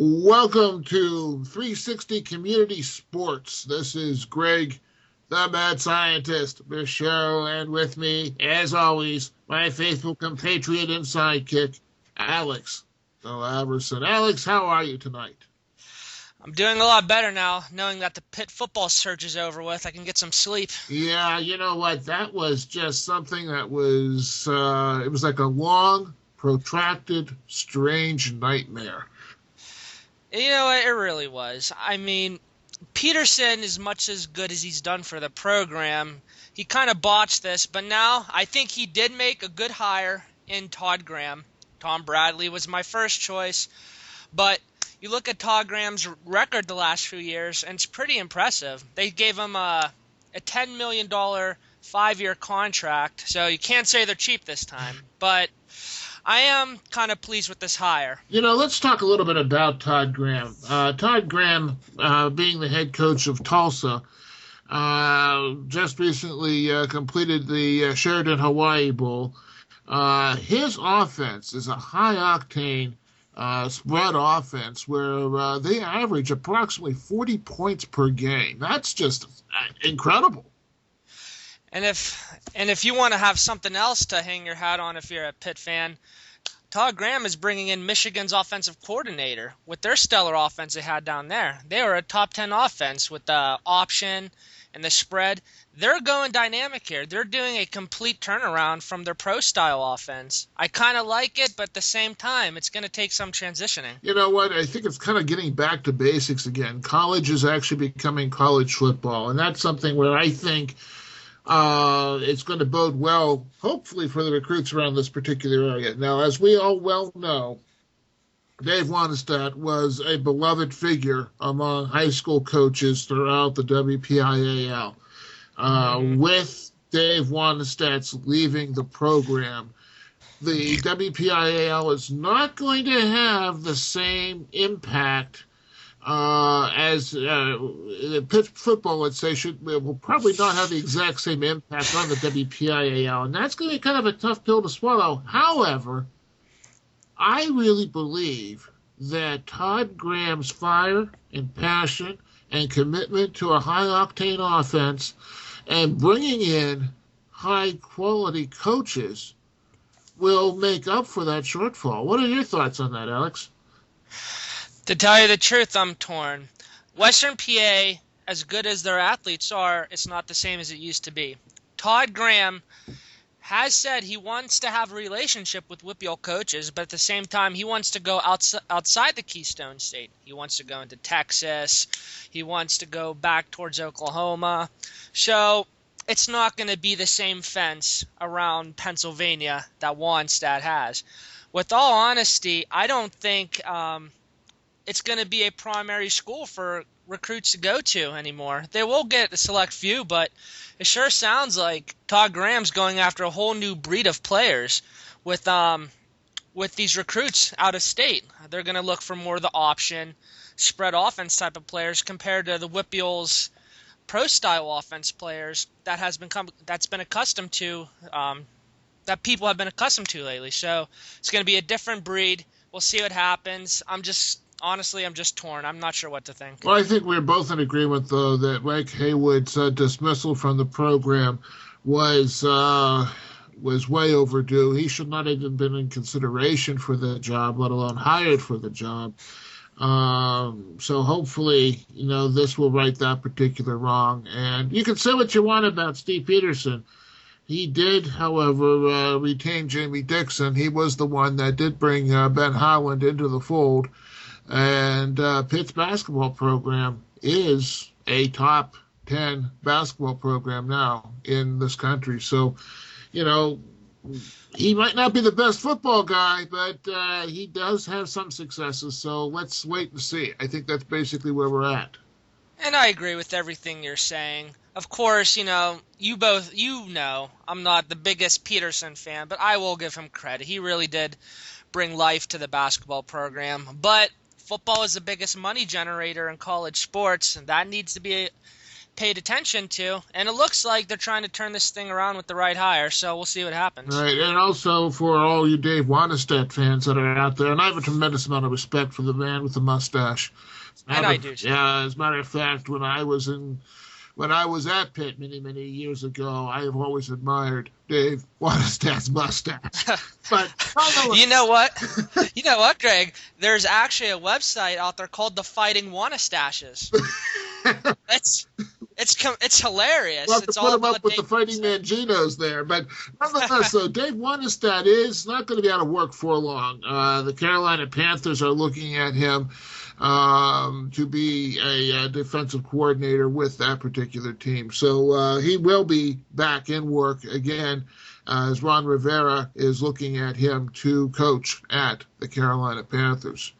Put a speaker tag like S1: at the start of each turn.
S1: Welcome to 360 Community Sports. This is Greg, the mad scientist, Michelle, and with me, as always, my faithful compatriot and sidekick, Alex, the Laverson. Alex, how are you tonight?
S2: I'm doing a lot better now, knowing that the Pitt football surge is over with. I can get some sleep.
S1: Yeah, you know what? That was just something that was, it was like a long, protracted, strange nightmare.
S2: You know what? It really was. I mean, Pederson, as much as good as he's done for the program, he kind of botched this, but now I think he did make a good hire in Todd Graham. Tom Bradley was my first choice, but you look at Todd Graham's record the last few years, and it's pretty impressive. They gave him a $10 million 5-year contract, so you can't say they're cheap this time, but I am kind of pleased with this hire.
S1: You know, let's talk a little bit about Todd Graham. Todd Graham, being the head coach of Tulsa, just recently completed the Sheridan Hawaii Bowl. His offense is a high-octane spread offense where they average approximately 40 points per game. That's just incredible.
S2: And if you want to have something else to hang your hat on if you're a Pitt fan, Todd Graham is bringing in Michigan's offensive coordinator with their stellar offense they had down there. They were a top 10 offense with the option and the spread. They're going dynamic here. They're doing a complete turnaround from their pro-style offense. I kind of like it, but at the same time, it's going to take some transitioning.
S1: You know what? I think it's kind of getting back to basics again. College is actually becoming college football, and that's something where I think it's going to bode well, hopefully, for the recruits around this particular area. Now, as we all well know, Dave Wannstedt was a beloved figure among high school coaches throughout the WPIAL. With Dave Wannstedt's leaving the program, the WPIAL is not going to have the same impact as Pitt football, let's say, will probably not have the exact same impact on the WPIAL, and that's going to be kind of a tough pill to swallow. However, I really believe that Todd Graham's fire and passion and commitment to a high-octane offense and bringing in high-quality coaches will make up for that shortfall. What are your thoughts on that, Alex?
S2: To tell you the truth, I'm torn. Western PA, as good as their athletes are, it's not the same as it used to be. Todd Graham has said he wants to have a relationship with WPIAL coaches, but at the same time, he wants to go outside the Keystone State. He wants to go into Texas. He wants to go back towards Oklahoma. So it's not going to be the same fence around Pennsylvania that Wannstedt has. With all honesty, I don't think it's going to be a primary school for recruits to go to anymore. They will get a select few, but it sure sounds like Todd Graham's going after a whole new breed of players with these recruits out of state. They're going to look for more of the option, spread offense type of players compared to the WPIAL's pro-style offense players that's been accustomed to, that people have been accustomed to lately. So it's going to be a different breed. We'll see what happens. Honestly, I'm just torn. I'm not sure what to think.
S1: Well, I think we're both in agreement, though, that Mike Haywood's dismissal from the program was way overdue. He should not have even been in consideration for the job, let alone hired for the job. So hopefully, this will right that particular wrong. And you can say what you want about Steve Pederson. He did, however, retain Jamie Dixon. He was the one that did bring Ben Howland into the fold. And Pitt's basketball program is a top 10 basketball program now in this country. So, he might not be the best football guy, but he does have some successes. So let's wait and see. I think that's basically where we're at.
S2: And I agree with everything you're saying. Of course, I'm not the biggest Pederson fan, but I will give him credit. He really did bring life to the basketball program. But football is the biggest money generator in college sports, and that needs to be paid attention to, and it looks like they're trying to turn this thing around with the right hire, so we'll see what happens.
S1: Right, and also for all you Dave Wanestedt fans that are out there, and I have a tremendous amount of respect for the man with the mustache.
S2: And I do too.
S1: Yeah, as a matter of fact, when I was at Pitt many, many years ago, I have always admired Dave Wanestedt's mustache. But
S2: you know what, Greg? There's actually a website out there called The Fighting Wanestaches. It's hilarious.
S1: We'll have to
S2: it's
S1: put
S2: all
S1: him up with
S2: Dave
S1: the Fighting Manginos there. But nonetheless, so Dave Wanestedt is not going to be out of work for long. The Carolina Panthers are looking at him to be a defensive coordinator with that particular team. So he will be back in work again as Ron Rivera is looking at him to coach at the Carolina Panthers.